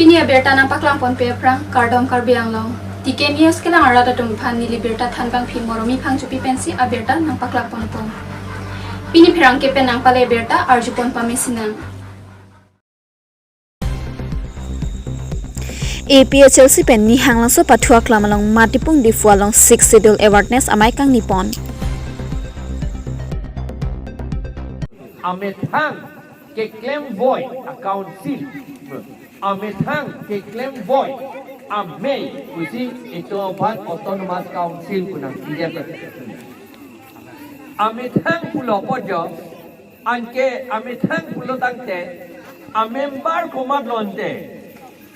Pinia berta nampak lampon peprang kardom karbiang long. Tiken news kelang arada tumpan nili berta tanbang pi moromi pang jupi pensi a berta nampak lampon pom. Pini perang kepen nang pale berta arjupon pamisinang. APHLC pen ni hanglang so pathua klamalong matipung difualong 6 schedule awareness amai kang nipon. Amethang ke claim void account seal. Amethang ke claim void amei kusi itu ban autonomous council punang dia ke. Amethang pulo pojo anke amethang pulo tangte a member komat lonte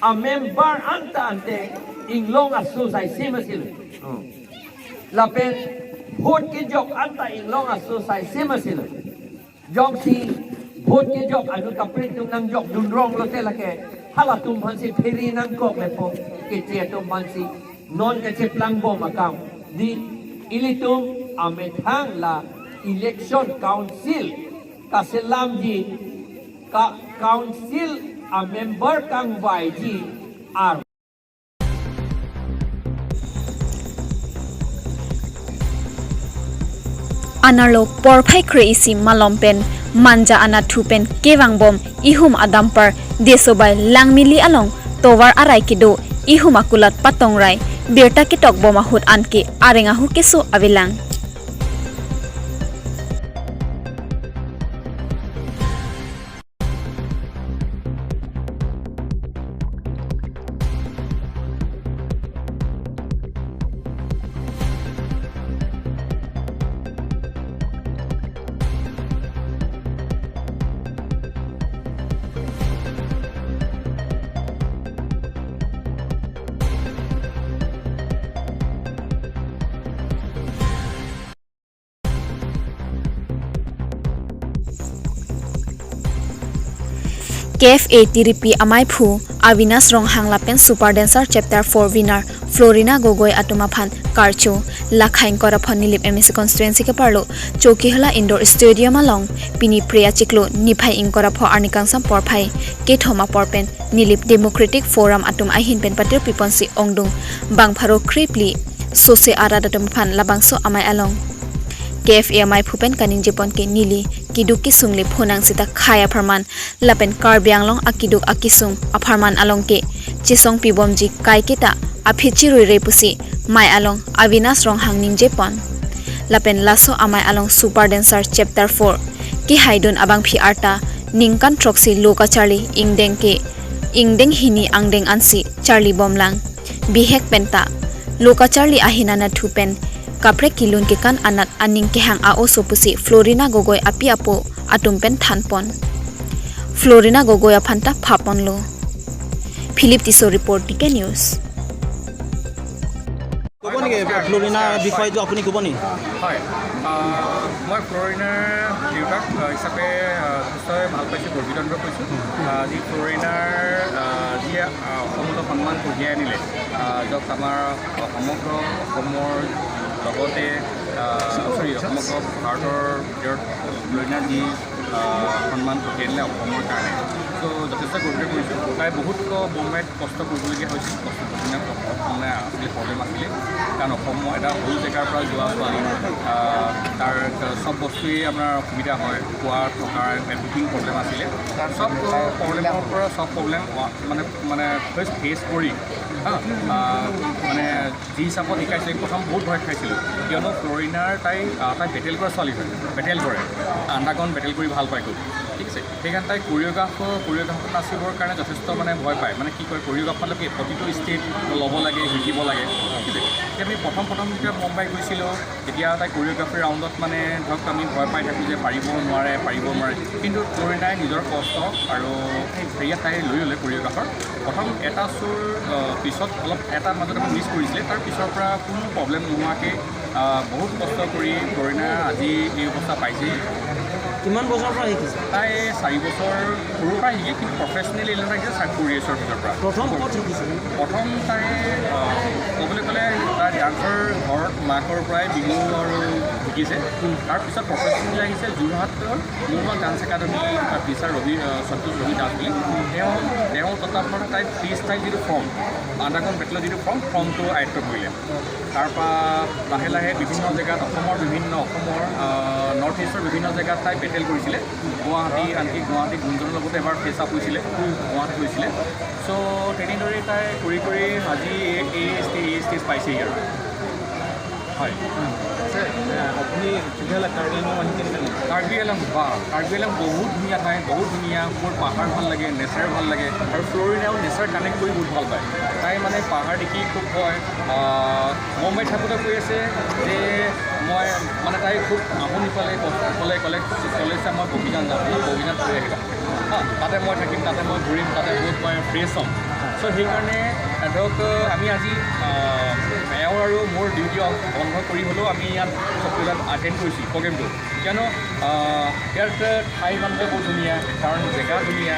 a member ante inglong asu sai simasil. Lapen hot ke jok anta inglong asu sai simasil. Jok si hot ke jok anu kaprit tung nang jok dunrong lo te lake hala tum hansi pheri nang kok lepo ke che tum hansi non ke che plang bom account di ilitum amethang la election council kaselam ji ka council a member kang vai ji ar Anarlo porphai kreisi malompen manja ana thupen kewang bom ihum adampar desobai langmili along towar arai kido ihum akulat patongrai berta kitok boma hut anki arenga hu keso avilang. KFA TRP amai phu Avinas Ronghang Lapen Super Dancer Chapter 4 winner Florina Gogoi Atumaphan Karcho Lakhain Koraphan Nilip MSC constituency ke parlo Chokihla Indoor Stadium along Pini Priya Chiklo Niphai Inkorapho Arnikangsam Porphai Kethoma Porpen Nilip Democratic Forum Atum Ahin Pen Patir Piponsi Ongdung Bangpharo Kripli Sose Aradatumaphan Labangso amai along KFA amai phupen kaning jepon ke nili kiduk kisung le phonang sita khaya pharman lapen karbyang long akiduk akisung apharman along ke chisong pibomji kai kita aphichi roi re pusi mai along Avinas Ronghang ning jepon lapen laso amai along Super Dancer Chapter 4 ki haidon abang phi arta ningkan troksi loka charli ingdeng hini angdeng ansi charli bomlang bihek penta loka charli ahinana thupen kapre kilun ke kan anat aning ke hang ao sopusi Florina Gogoi api apo atumpen thanpon Florina Gogoi aphanta phapon lo Philip Tiso report Dike news Koboni ke Florina বিষয় jo apuni koboni হয় মই ফ্লোৰিনাৰ দেউতাক হিচাপে নিশ্চয় ভাল পাইছোঁ গৰ্বিতন্দ্ৰ কৈছোঁ যি ফ্লোৰিনাৰ যি অসমলৈ সন্মান কঢ়িয়াই আনিলে য'ত আমাৰ সমগ্ৰ অসমৰ লগতে সমগ্ৰ ভাৰতৰ ভিতৰত ফ্লোৰিনাৰ যি সন্মান কঢ়িয়াই আনিলে অসমৰ কাৰণে তো যথেষ্ট গৰ্বিত কৰিছোঁ তাই বহুত সময়ত কষ্ট কৰিবলগীয়া হৈছিল মানে আছিলে প্ৰব্লেম আছিলে কাৰণ অসম এটা সৰু জেগাৰ পৰা যোৱা ছোৱালী তাৰ চব বস্তুৱেই আপোনাৰ অসুবিধা হয় খোৱা থকাৰ এভৰিথিং প্ৰব্লেম আছিলে চব প্ৰব্লেমৰ পৰা চব প্ৰব্লেম মানে ফেচ কৰি মানে যি হিচাপত শিকাইছিলে প্ৰথম বহুত ভয় খাইছিলোঁ কিয়নো ফ্লোৰিনাৰ তাই বেটেল কৰা ছোৱালী হয় বেটেল কৰে আণ্ডাৰগ্ৰাউণ্ড বেটেল কৰি ভাল পায় খুব ঠিক আছে সেইকাৰণে তাই কোৰিঅ'গ্ৰাফত নাচিবৰ কাৰণে যথেষ্ট মানে ভয় পায় মানে কি কয় কোৰিঅ'গ্ৰাফলৈকে প্ৰতিটো ষ্টেপ ল'ব লাগে শিকিব লাগে ঠিক আছে এতিয়া আমি প্ৰথম যেতিয়া মুম্বাই গৈছিলোঁ তেতিয়া তাই কোৰিঅ'গ্ৰাফিৰ ৰাউণ্ডত মানে ধৰক আমি ভয় পাই থাকোঁ যে পাৰিব নোৱাৰে কিন্তু ফ্লোৰিনাই নিজৰ কষ্ট আৰু হেৰিয়াত তাই লৈ ল'লে কোৰিঅ'গ্ৰাফাৰ প্ৰথম এটা চুৰ পিছত অলপ এটা মাজত আমি মিছ কৰিছিলে তাৰ পিছৰ পৰা কোনো প্ৰব্লেম নোহোৱাকৈ বহুত কষ্ট কৰি ফ্লোৰিনা আজি এই অৱস্থা পাইছেই কিমান বছৰৰ পৰা শিকিছে তাই 4 বছৰ সৰুৰ পৰা শিকে কিন্তু প্ৰফেচনেল লেভেলত শিকিছে 4 ইয়েৰ্ছৰ ভিতৰৰ পৰা প্ৰথম ক'ত শিকিছে প্ৰথম তাই ক'বলৈ গ'লে তাই ডান্সৰ ঘৰত মাকৰ পৰাই বিহু আৰু শিকিছে তাৰপিছত প্ৰফেচনেল আহিছে যোৰহাটৰ ডান্স একাডেমি টিচাৰ সন্তোষ ৰবি দাস বুলি তেওঁ তাত আপোনাৰ তাই ফ্ৰী ষ্টাইল যিটো ফৰ্ম আণ্ডাৰগ্ৰাউণ্ড বেটেলৰ যিটো ফৰ্মটো আয়ত্ব কৰিলে। তাৰপৰা লাহে লাহে বিভিন্ন জেগাত অসমৰ নৰ্থ ইষ্টৰ বিভিন্ন জেগাত তাই বেটেল কৰিছিলে। গুৱাহাটী আনকি গুৱাহাটী গুঞ্জনৰ লগতে এবাৰ ফেচ আপ হৈছিলে, গুৱাহাটীত হৈছিলে। চ' তেনেদৰেই তাই কৰি আজি এই ষ্টেজ পাইছেহি আৰু। হয় আপুনি তেতিয়াহ'লে কাৰ্বি আংলং আহি কেনেকৈ কাৰ্বি আংলং বহুত ধুনীয়া ঠাই, বহুত ধুনীয়া। মোৰ পাহাৰ ভাল লাগে, নেচাৰ ভাল লাগে, আৰু ফ্ল'ৰিনাও নেচাৰ কানেক্ট কৰি বহুত ভাল পায়। তাই মানে পাহাৰ দেখি খুব হয়। মুম্বাইত থাকোঁতে কৈ আছে যে মই মানে তাই খুব আমনি পালে ক'লে মই বগীজান যাম, বগীজান ফুৰি আহিবা, তাতে মই থাকিম, তাতে মই ঘূৰিম, তাতে বহুত মই ফ্ৰেছ হ'ম। চ' সেইকাৰণে ধৰক আমি আজি এওঁ আৰু মোৰ ডিউটি বন্ধ কৰি হ'লেও আমি ইয়াত চববিলাক এটেণ্ড কৰিছোঁ প্ৰগ্ৰেমটো। কিয়নো ইয়াত ঠাই মানুহে বহুত ধুনীয়া, কাৰণ জেগা ধুনীয়া,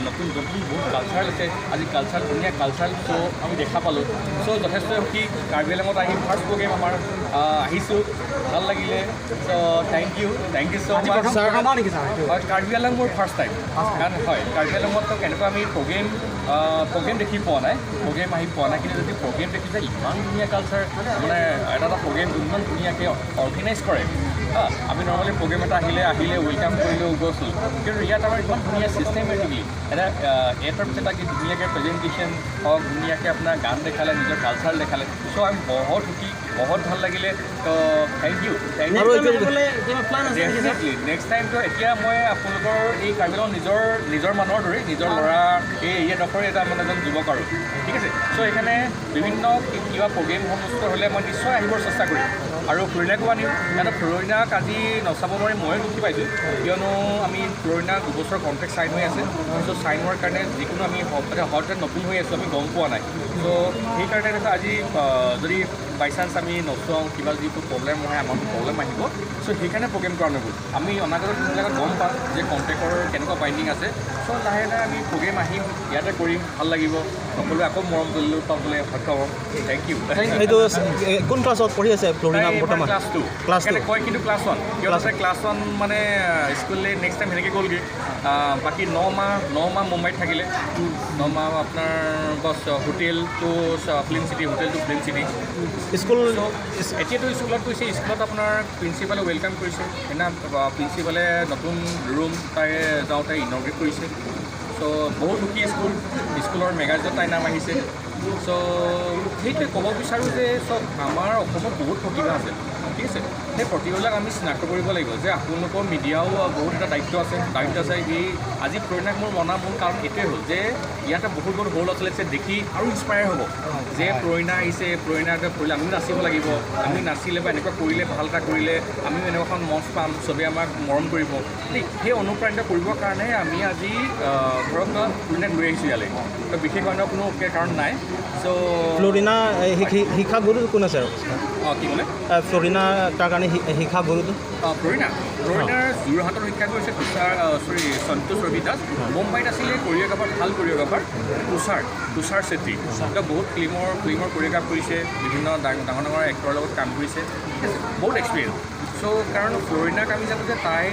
নতুন বহুত কালচাৰেল আছে। আজি ধুনীয়া কালচাৰেল শ্ব' আমি দেখা পালোঁ। চ' যথেষ্ট সুখী। কাৰ্বি আংলঙত আহি ফাৰ্ষ্ট প্ৰগ্ৰেম আমাৰ আহিছোঁ, ভাল লাগিলে। চ' থেংক ইউ ছ' মাছ। হয়, কাৰ্বি আংলং মোৰ ফাৰ্ষ্ট টাইম। কাৰণ হয়, কাৰ্বি আংলঙত কেনেকুৱা আমি প্ৰগ্ৰেম দেখি পোৱা নাই, প্ৰগ্ৰেম আহি পোৱা নাই। কিন্তু যদি প্ৰগ্ৰেম দেখিছে, ইমান ধুনীয়া কালচাৰ, মানে এটা প্ৰগ্ৰেম ইমান ধুনীয়াকৈ অৰ্গেনাইজ কৰে। আমি নৰ্মেলি প্ৰগ্ৰেম এটা আহিলে ৱেলকাম কৰিলেও গৈছোঁ, কিন্তু ইয়াত আমাৰ ইমান ধুনীয়া ছিষ্টেমেটিকলি এটাৰ পিছত এটা ধুনীয়াকৈ প্ৰেজেণ্টেশ্যন হওক, ধুনীয়াকৈ আপোনাৰ গান দেখালে, নিজৰ কালচাৰ দেখালে। চ' আমি বহুত সুখী, বহুত ভাল লাগিলে। ত' থেংক ইউ। ডেফিনেটলি নেক্সট টাইমটো এতিয়া মই আপোনালোকৰ এই কাৰ্বি আংলং নিজৰ মানুহৰ দৰে, নিজৰ ল'ৰা এই এৰিয়াডোখৰে এটা মানে এজন যুৱক আৰু, ঠিক আছে। চ' এইখানে বিভিন্ন কিবা প্ৰগ্ৰেম অনুষ্ঠিত হ'লে মই নিশ্চয় আহিবৰ চেষ্টা কৰিম, আৰু ফ্ল'ৰিনাকো আনিম। কাৰণ ফ্ল'ৰিনাক আজি নচাব নোৱাৰি ময়ে দুখী পাইছোঁ, কিয়নো আমি ফ্ল'ৰিনাক 2 বছৰ কণ্ট্ৰেক্ট চাইন হৈ আছে। চ' চাইন হোৱাৰ কাৰণে যিকোনো আমি হঠাৎ নতুন হৈ আছোঁ, আমি গম পোৱা নাই। চ' সেইকাৰণে আজি যদি বাই চান্স আমি নচুৱাওঁ, কিবা যিটো প্ৰব্লেম হয়, আমাৰ প্ৰব্লেম আহিব। চ' সেইকাৰণে প্ৰগ্ৰেম কৰা নগ'ল। আমি অনাগত দিনবিলাকত গম পাম যে কণ্টেক্টৰ কেনেকুৱা বাইণ্ডিং আছে। চ' লাহে লাহে আমি প্ৰগ্ৰেম আহিম, ইয়াতে কৰিম, ভাল লাগিব। সকলোৱে আকৌ মৰম তুলিলোঁ পাবলৈ সক্ষম হ'ম। Thank you. এইটো কোন ক্লাছত পঢ়ি আছে ফ্ল'ৰিনা বৰ্তমান? ক্লাছ 2 কয়, কিন্তু ক্লাছ 1 কিয় আছে? ক্লাছ 1 মানে স্কুললৈ নেক্সট টাইম সেনেকৈ গ'লগৈ। বাকী 9 মাহ মুম্বাইত থাকিলে। 9 মাহ আপোনাৰ বছ hotel to film city, school. এতিয়াতো স্কুলত গৈছে। স্কুলত আপোনাৰ প্ৰিন্সিপালে ৱেলকাম কৰিছে। সেইদিনা প্ৰিন্সিপালে নতুন ৰুম তাই যাওঁতে ইনগ্ৰেট কৰিছে। চ' বহুত সুখী স্কুলৰ মেগাজিনত তাইৰ নাম আহিছে। চ' সেইটোৱে ক'ব বিচাৰোঁ যে চব আমাৰ অসমত বহুত প্ৰতিভা আছে, ঠিক আছে। সেই প্ৰতিভাবিলাক আমি চিনাক্ত কৰিব লাগিব, যে আপোনালোকৰ মিডিয়াও বহুত এটা দায়িত্ব আছে। এই আজি ফ্ল'ৰিনাক মোৰ মূল কাৰণ এইটোৱে হ'ল যে ইয়াতে বহুত সৰু ল'ৰা ছোৱালী আছে, দেখি আৰু ইনস্পায়াৰ হ'ব যে ফ্ল'ৰিনা আহিছে, ফ্ল'ৰিনাকে কৰিলে আমিও নাচিব লাগিব, আমি নাচিলে বা এনেকুৱা কৰিলে, ভাল এটা কৰিলে আমিও এনেকুৱাখন মঞ্চ পাম, চবেই আমাক মৰম কৰিব। সেই অনুপ্ৰাণিত কৰিবৰ কাৰণে আমি আজি ধৰক ফ্ল'ৰিনাক লৈ আহিছোঁ ইয়ালৈ। তো বিশেষ অন্য কোনো কাৰণ নাই। চ' ফ্ল'ৰিনা শিক্ষাগুৰু কোন আছে আৰু? কি ক'লে? ফ্ল'ৰিনা তাৰ কাৰণে শিক্ষাগুৰুটো? ফ্ল'ৰিনাৰ যোৰহাটৰ শিক্ষাগুৰু হৈছে সন্তোষ ৰবি দাস। মুম্বাইত আছিলে কৰিঅ'গ্ৰাফাৰ, ভাল কৰিঅ'গ্ৰাফাৰ তুষাৰ চেত্ৰী। তেওঁ বহুত ফিল্মৰ কৰিঅ'গ্ৰাফ কৰিছে, বিভিন্ন ডাঙৰ এক্টৰৰ লগত কাম কৰিছে, ঠিক আছে, বহুত এক্সপিৰিয়েঞ্চ। চ' কাৰণ ফ্ল'ৰিনাক আমি জানো যে তাই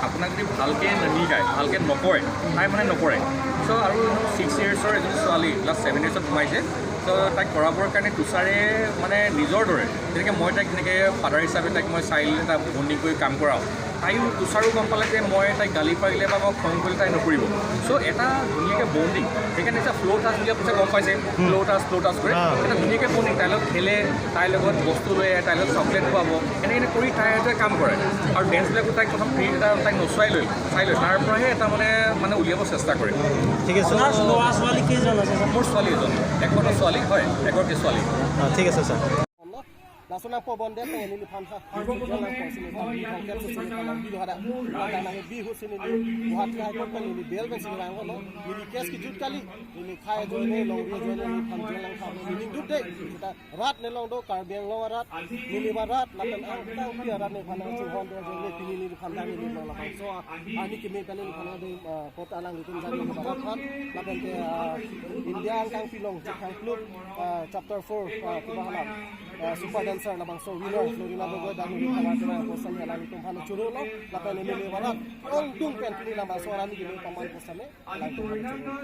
আপোনাক যদি ভালকৈ নিশিকায়, ভালকৈ নকৰে, তাই মানে নকৰে। চ' আৰু 6 yearsৰ এজনী ছোৱালী ক্লাছ 7 yearsত সোমাইছে। চ' তাইক কৰাবৰ কাৰণে তুষাৰে মানে নিজৰ দৰে, যেনেকৈ মই তাইক যেনেকৈ ফাদাৰ হিচাপে তাইক মই চাইল্ড এটা বণ্ডিং কৰি কাম কৰাওঁ, তাইও তুষাৰো গম পালে যে মই তাইক গালি পাৰিলে বা মই খং কৰিলে তাই নকৰিব। চ' এটা ধুনীয়াকৈ বণ্ডিং, সেইকাৰণে এতিয়া ফ্ল' টাচ বুলি আপুনি গম পাইছে, ফ্ল' টাচ কৰে, এটা ধুনীয়াকৈ বণ্ডিং। তাইৰ লগত খেলে, তাইৰ লগত বস্তু লৈ আহে, তাইৰ লগত চকলেট খুৱাব, এনেকৈ কৰি তাই এটা কাম কৰে। আৰু ডেন্সবিলাকো তাইক প্ৰথম ফ্ৰী এটা তাইক নচুৱাই চাই লৈ তাৰ পৰাহে এটা মানে উলিয়াব চেষ্টা কৰে। ঠিক আছে। ল'ৰা ছোৱালী কেইজন আছে? মোৰ ছোৱালী এজন, একমাত্ৰ ছোৱালী হয়, এগৰাকী ছোৱালী। ঠিক আছে sir. Nasional Pobonde ini di Pansa, jalan konsili, kongkep sini kalau di luar ada karena bihu sini buat kaya kota ini bel kan sini orang lo, ini kes kejut kali, ini kaya tu ini long dia jual ini panjang lang kau ini duduk kita rat ni long do karbiang long rat, ini barat, lapan angkau dia rat ni panang suhon dia jual ini di panang ini long lapan so, ini kami kan ini panang di kota lang itu jadi di barat kan, lapan ke India angkang pilong, angkang klub chapter 4 kita halam. Super dancer na bang so winner Florina Bogo dan ni pamatura posan ya lang itong hanu churo lo lapan ni warat ong tung pen ni na basora ni gini paman posane lang tung hanu churo.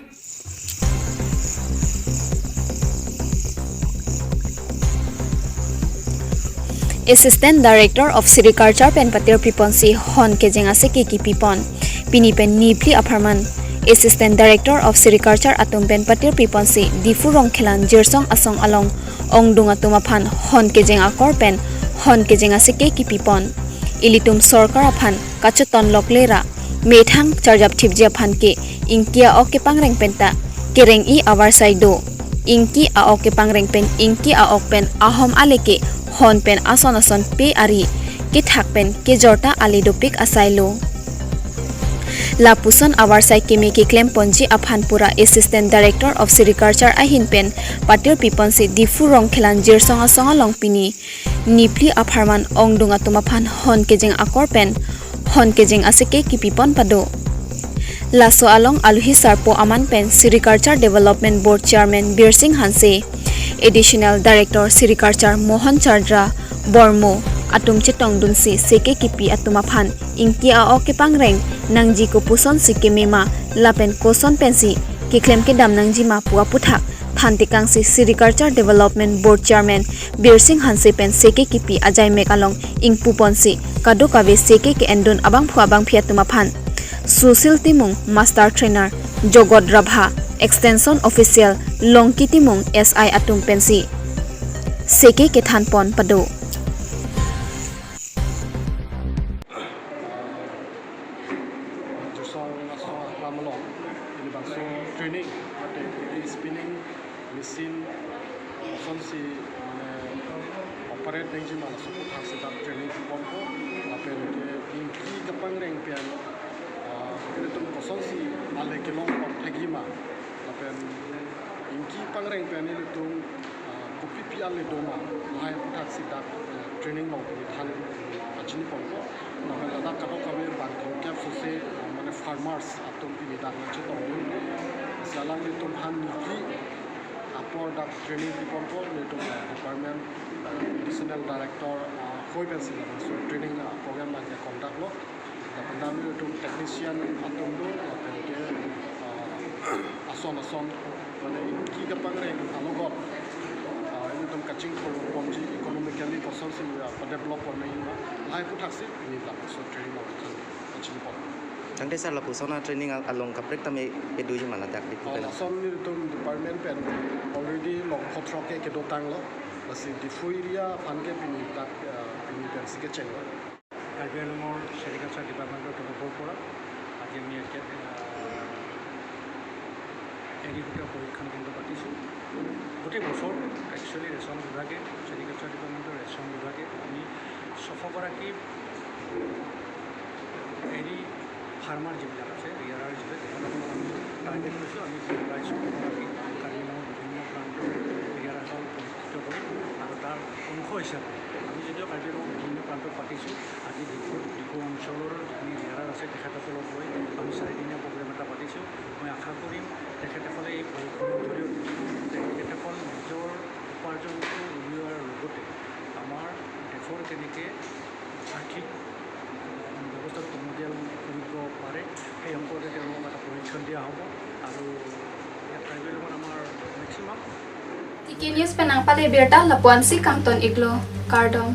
Assistant Director of Sericulture pen patir piponsi hon kejeng ase kiki pipon pini pen nipli aparman Assistant Director of Sericulture atum pen patir piponsi difu rong khelan jersong asong along ongdung atuma phan hon kejeng akor pen hon kejeng ase kiki pipon ilitum sorkar aphan kachuton loklera methang charjap thipjia phan ke ingkia oke pangreng penta kereng I awar saido ingki a oke pangreng pen ingki a ok pen ahom aleke hon pen ason ason pe ari ke thak pen ke jorta ali dopik asailo lapuson awar sai kemi ke claim ponji aphanpura Assistant Director of Sericulture ahin pen patir piponsi difu rong khelan jersonga songa longpini nipli apharman ongdunga tumaphan hon kejeng akor pen hon kejeng aseke ki pipon pado Laso along aluhi sarpo aman pen Sericulture Development Board Chairman Bir Singh Hanse Additional Director Sericulture Mohan Chardra Bormo atum chetong dunsi seke kipi atumaphan ingki a oke pangreng nangji ko puson sikemema lapen koson pensi kiklem ke dam nangji ma puwa puthak thantikang si Sericulture Development Board Chairman Bir Singh Hanse pen seke kipi ajai mekalong ingpuponsi kado kabe seke ke endon abang phua bang phia tumaphan Susil Timung Master Trainer Jogod Rabha Extension Official Longki Timung SI Atum Pensi Seke Kethanpon Pado training spinning machine operate nang malah support hasil training pompo apel ingki kapang reng pian itu kosong si ale kelong tegima apen ingki pangreng pian itu kopi pian le doma mahai putak si dak training mau than achini pompo apel ada kado kabe banking cap sose mane farmers atum pini dak nache to salang itu han niki apor dak training pompo itu department additional director khoi pensi so training program ma conduct lo Kami itu technician atau do ke ason mana kita pangreng alogot ini tuh kacing pomji economically kosong sih develop warna ini hai putaksi ini lah so training mau kacing pom. Jang desa lah pusona training along kaprek tami edu je mana tak dipukan. Ason itu department pen already long kontrak ke kedotang lo masih di fuiria panke pini tak pini pen sikeceng lo. কাৰ্বিআংলঙৰ sericulture ডিপাৰ্টমেণ্টৰ তৰফৰ পৰা আজি আমি agriculture পৰীক্ষণ কেন্দ্ৰ পাতিছোঁ গোটেই বছৰ একচুৱেলি ৰেচন বিভাগে চেৰিকালচাৰ ডিপাৰ্টমেণ্টৰ ৰেচন বিভাগে আমি 600গৰাকী এৰি ফাৰ্মাৰ যিবিলাক আছে ৰিয়াৰাৰ যিবিলাক তেখেতসকলক আমি টাৰ্গেট কৰিছোঁ আমি প্ৰায় 600গৰাকী কাৰ্বিআংলঙৰ বিভিন্ন প্ৰান্তৰ ৰিয়াৰাসকল পৰীক্ষিত কৰিম আৰু তাৰ অংশ হিচাপে আমি যদিও কাৰ্বিআংলঙৰ বিভিন্ন প্ৰান্তত পাতিছোঁ আজি ডিফু অঞ্চলৰ যিখিনি ৰিয়াৰাৰ আছে তেখেতসকলক লৈ আমি 4দিনীয়া প্ৰগ্ৰেম এটা পাতিছোঁ মই আশা কৰিম তেখেতসকলে এই পৰীক্ষণৰ জৰিয়তে তেখেতসকল নিজৰ উপাৰ্জনটো উলিওৱাৰ লগতে আমাৰ দেশৰ কেনেকৈ আৰ্থিক ব্যৱস্থাত টনকিয়াল কৰিব পাৰে সেই সম্পৰ্কে তেওঁলোকক এটা প্ৰশিক্ষণ দিয়া হ'ব আৰু ইয়াত কাৰ্বিআংলঙত আমাৰ maximum TK News penang pale berta lapuan si Kamton Iglo Kardom